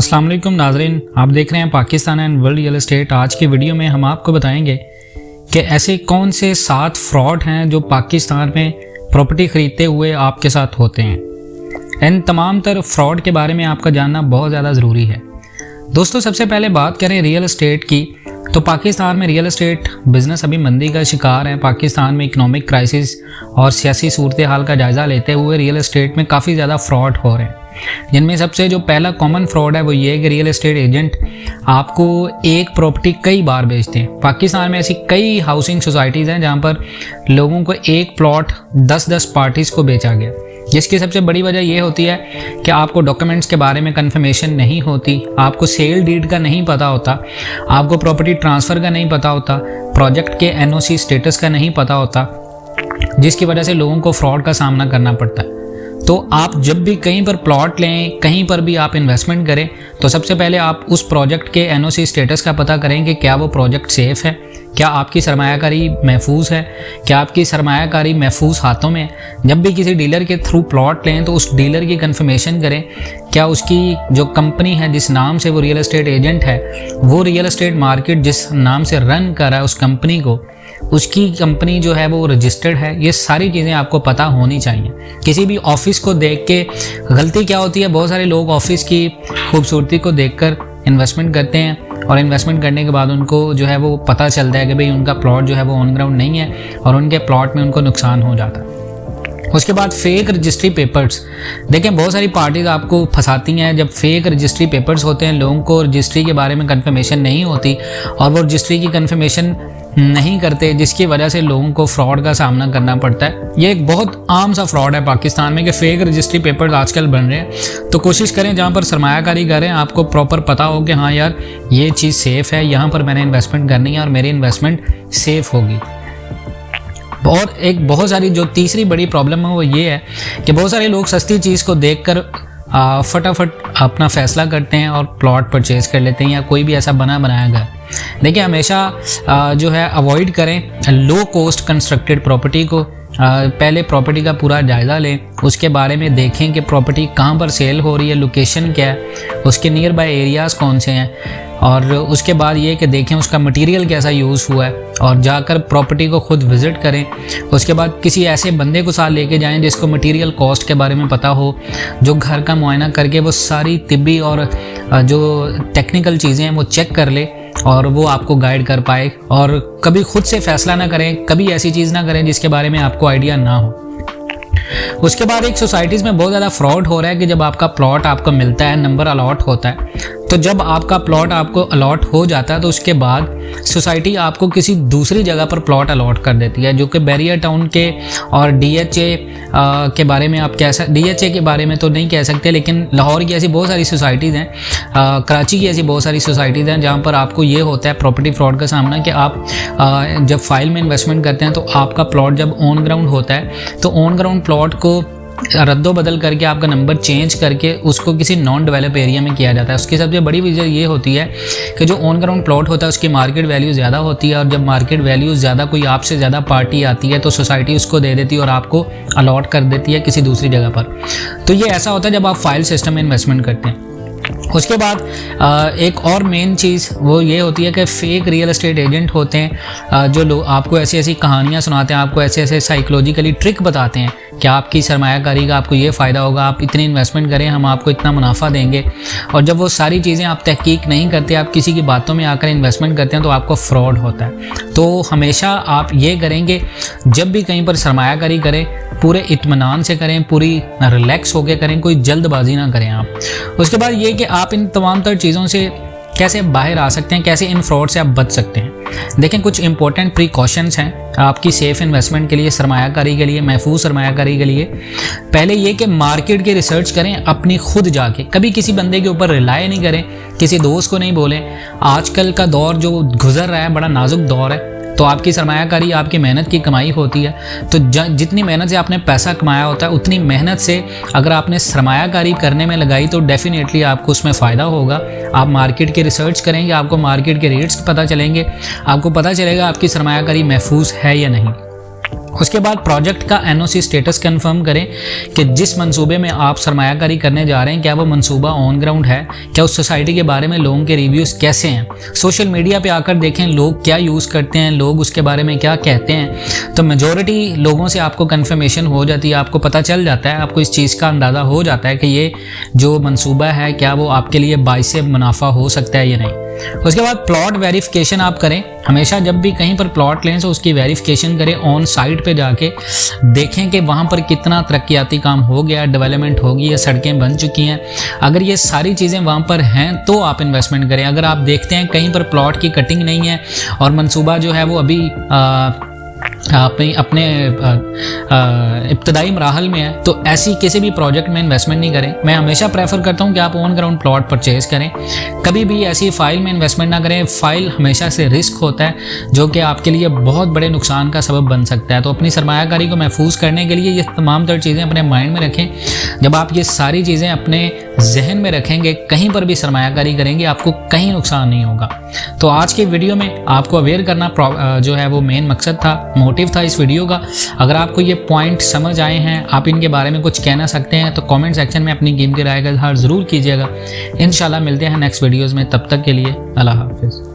अस्सलाम वालेकुम नाज़रीन, आप देख रहे हैं Pakistan and world real estate. आज की वीडियो में हम आपको बताएंगे कि ऐसे कौन से 7 फ्रॉड हैं जो पाकिस्तान में प्रॉपर्टी ख़रीदते हुए आपके साथ होते हैं। इन तमाम तर फ्रॉड के बारे में आपका जानना बहुत ज़्यादा ज़रूरी है। दोस्तों, सबसे पहले बात करें रियल एस्टेट की, तो पाकिस्तान में रियल एस्टेट बिज़नेस अभी मंदी का शिकार है। पाकिस्तान में इकोनॉमिक क्राइसिस और सियासी सूरत हाल का जायज़ा लेते हुए रियल एस्टेट में काफ़ी ज़्यादा फ्रॉड हो रहे हैं, जिनमें सबसे जो पहला कॉमन फ्रॉड है वो ये है कि रियल एस्टेट एजेंट आपको एक प्रॉपर्टी कई बार बेचते हैं। पाकिस्तान में ऐसी कई हाउसिंग सोसाइटीज़ हैं जहाँ पर लोगों को एक प्लॉट 10-10 पार्टीज़ को बेचा गया, जिसकी सबसे बड़ी वजह ये होती है कि आपको डॉक्यूमेंट्स के बारे में कंफर्मेशन नहीं होती, आपको सेल डीड का नहीं पता होता, आपको प्रॉपर्टी ट्रांसफ़र का नहीं पता होता, प्रोजेक्ट के एनओसी स्टेटस का नहीं पता होता, जिसकी वजह से लोगों को फ्रॉड का सामना करना पड़ता है। तो आप जब भी कहीं पर प्लॉट लें, कहीं पर भी आप इन्वेस्टमेंट करें, तो सबसे पहले आप उस प्रोजेक्ट के एनओसी स्टेटस का पता करें कि क्या वो प्रोजेक्ट सेफ़ है, क्या आपकी सरमायाकारी महफूज है, क्या आपकी सरमायाकारी महफूज हाथों में है। जब भी किसी डीलर के थ्रू प्लॉट लें तो उस डीलर की कंफर्मेशन करें, क्या उसकी जो कंपनी है जिस नाम से वो रियल एस्टेट एजेंट है, वो रियल एस्टेट मार्केट जिस नाम से रन कर रहा है उस कंपनी को, उसकी कंपनी जो है वो रजिस्टर्ड है। ये सारी चीज़ें आपको पता होनी चाहिए। किसी भी ऑफिस को देख के गलती क्या होती है, बहुत सारे लोग ऑफिस की खूबसूरती को देखकर इन्वेस्टमेंट करते हैं और इन्वेस्टमेंट करने के बाद उनको जो है वो पता चलता है कि भाई उनका प्लॉट जो है वो ऑन ग्राउंड नहीं है और उनके प्लॉट में उनको नुकसान हो जाता है। उसके बाद फेक रजिस्ट्री पेपर्स, देखें बहुत सारी पार्टीज आपको फंसाती हैं। जब फेक रजिस्ट्री पेपर्स होते हैं, लोगों को रजिस्ट्री के बारे में कंफर्मेशन नहीं होती और वो रजिस्ट्री की कंफर्मेशन नहीं करते, जिसकी वजह से लोगों को फ्रॉड का सामना करना पड़ता है। ये एक बहुत आम सा फ्रॉड है पाकिस्तान में कि फ़ेक रजिस्ट्री पेपर्स आजकल बन रहे हैं। तो कोशिश करें जहाँ पर सरमायाकारी करें, आपको प्रॉपर पता हो कि हाँ यार ये चीज़ सेफ़ है, यहाँ पर मैंने इन्वेस्टमेंट करनी है और मेरी इन्वेस्टमेंट सेफ़ होगी। और एक बहुत सारी जो तीसरी बड़ी प्रॉब्लम है वो ये है कि बहुत सारे लोग सस्ती चीज़ को देखकर फटाफट अपना फ़ैसला करते हैं और प्लॉट परचेज़ कर लेते हैं या कोई भी ऐसा बनाया गया। देखिए, हमेशा जो है अवॉइड करें लो कॉस्ट कंस्ट्रक्टेड प्रॉपर्टी को। पहले प्रॉपर्टी का पूरा जायज़ा लें, उसके बारे में देखें कि प्रॉपर्टी कहाँ पर सेल हो रही है, लोकेशन क्या है, उसके नियर बाय एरियाज़ कौन से हैं, और उसके बाद ये कि देखें उसका मटेरियल कैसा यूज़ हुआ है और जाकर प्रॉपर्टी को खुद विज़िट करें। उसके बाद किसी ऐसे बंदे को साथ लेके जाएं जिसको मटेरियल कॉस्ट के बारे में पता हो, जो घर का मुआयना करके वो सारी तिब्बी और जो टेक्निकल चीज़ें हैं वो चेक कर ले और वो आपको गाइड कर पाए। और कभी खुद से फैसला ना करें, कभी ऐसी चीज़ ना करें जिसके बारे में आपको आइडिया ना हो। उसके बाद एक सोसाइटीज़ में बहुत ज़्यादा फ्रॉड हो रहा है कि जब आपका प्लॉट आपको मिलता है, नंबर अलॉट होता है, तो जब आपका प्लॉट आपको अलॉट हो जाता है तो उसके बाद सोसाइटी आपको किसी दूसरी जगह पर प्लॉट अलॉट कर देती है, जो कि बैरियर टाउन के और डीएचए के बारे में आप डीएचए के बारे में तो नहीं कह सकते, लेकिन लाहौर की ऐसी बहुत सारी सोसाइटीज़ हैं, कराची की ऐसी बहुत सारी सोसाइटीज़ हैं जहाँ पर आपको ये होता है प्रॉपर्टी फ्रॉड का सामना कि आप जब फाइल में इन्वेस्टमेंट करते हैं तो आपका प्लॉट जब ऑन ग्राउंड होता है तो ऑन ग्राउंड प्लॉट को रद्दो बदल करके आपका नंबर चेंज करके उसको किसी नॉन डेवलप एरिया में किया जाता है। उसकी सबसे बड़ी वजह ये होती है कि जो ऑन ग्राउंड प्लॉट होता है उसकी मार्केट वैल्यू ज़्यादा होती है, और जब मार्केट वैल्यू ज़्यादा कोई आपसे ज़्यादा पार्टी आती है तो सोसाइटी उसको दे देती है और आपको अलॉट कर देती है किसी दूसरी जगह पर। तो ये ऐसा होता है जब आप फाइल सिस्टम में इन्वेस्टमेंट करते हैं। उसके बाद एक और मेन चीज़ वो ये होती है कि फ़ेक रियल एस्टेट एजेंट होते हैं जो लोग आपको ऐसी ऐसी कहानियाँ सुनाते हैं, आपको ऐसे ऐसे साइकोलॉजिकली ट्रिक बताते हैं कि आपकी सरमायाकारी का आपको ये फ़ायदा होगा, आप इतनी इन्वेस्टमेंट करें, हम आपको इतना मुनाफा देंगे। और जब वो सारी चीज़ें आप तहकीक नहीं करते, आप किसी की बातों में आकर इन्वेस्टमेंट करते हैं तो आपको फ्रॉड होता है। तो हमेशा आप ये करेंगे जब भी कहीं पर सरमायाकारी करें पूरे इत्मीनान से करें, पूरी रिलैक्स होकर करें, कोई जल्दबाजी ना करें आप। उसके बाद ये कि आप इन तमाम तर चीज़ों से कैसे बाहर आ सकते हैं, कैसे इन फ्रॉड से आप बच सकते हैं। देखें, कुछ इंपॉर्टेंट प्रिकॉशंस हैं आपकी सेफ इन्वेस्टमेंट के लिए, सरमायाकारी के लिए, महफूज सरमायाकारी के लिए। पहले ये कि मार्केट की रिसर्च करें अपनी खुद जाके, कभी किसी बंदे के ऊपर रिलाय नहीं करें, किसी दोस्त को नहीं बोलें। आजकल का दौर जो गुजर रहा है बड़ा नाजुक दौर है, तो आपकी सरमायाकारी आपकी मेहनत की कमाई होती है। तो जितनी मेहनत से आपने पैसा कमाया होता है उतनी मेहनत से अगर आपने सरमायाकारी करने में लगाई तो डेफिनेटली आपको उसमें फ़ायदा होगा। आप मार्केट की रिसर्च करेंगे, आपको मार्केट के रेट्स पता चलेंगे, आपको पता चलेगा आपकी सरमायाकारी महफूज है या नहीं। उसके बाद प्रोजेक्ट का एनओसी स्टेटस कंफर्म करें कि जिस मंसूबे में आप सरमायाकारी करने जा रहे हैं क्या वो मंसूबा ऑन ग्राउंड है, क्या उस सोसाइटी के बारे में लोगों के रिव्यूज़ कैसे हैं। सोशल मीडिया पे आकर देखें लोग क्या यूज़ करते हैं, लोग उसके बारे में क्या कहते हैं। तो मेजॉरिटी लोगों से आपको कन्फर्मेशन हो जाती है, आपको पता चल जाता है, आपको इस चीज़ का अंदाज़ा हो जाता है कि ये जो मंसूबा है क्या वो आपके लिए बाइसे मुनाफा हो सकता है या नहीं। उसके बाद प्लॉट वेरिफिकेशन आप करें। हमेशा जब भी कहीं पर प्लॉट लें तो उसकी वेरिफिकेशन करें, ऑन साइट पे जाके देखें कि वहाँ पर कितना तरक्याती काम हो गया, डेवलपमेंट होगी या सड़कें बन चुकी हैं। अगर ये सारी चीज़ें वहाँ पर हैं तो आप इन्वेस्टमेंट करें। अगर आप देखते हैं कहीं पर प्लॉट की कटिंग नहीं है और मंसूबा जो है वो अभी अपने इब्तदाई मराहल में है तो ऐसी किसी भी प्रोजेक्ट में इन्वेस्टमेंट नहीं करें। मैं हमेशा प्रेफर करता हूं कि आप ऑन ग्राउंड प्लॉट परचेज करें, कभी भी ऐसी फाइल में इन्वेस्टमेंट ना करें। फाइल हमेशा से रिस्क होता है जो कि आपके लिए बहुत बड़े नुकसान का सबब बन सकता है। तो अपनी सरमायाकारी को महफूज करने के लिए ये तमाम तर चीज़ें अपने माइंड में रखें। जब आप ये सारी चीज़ें अपने जहन में रखेंगे, कहीं पर भी सरमायाकारी करेंगे आपको कहीं नुकसान नहीं होगा। तो आज की वीडियो में आपको अवेयर करना जो है वो मेन मकसद था, मोटिव था इस वीडियो का। अगर आपको ये पॉइंट समझ आए हैं, आप इनके बारे में कुछ कहना सकते हैं तो कमेंट सेक्शन में अपनी कीमती राय का इज़हार ज़रूर कीजिएगा। इंशाल्लाह मिलते हैं नेक्स्ट वीडियोज़ में, तब तक के लिए अल्लाह हाफिज़।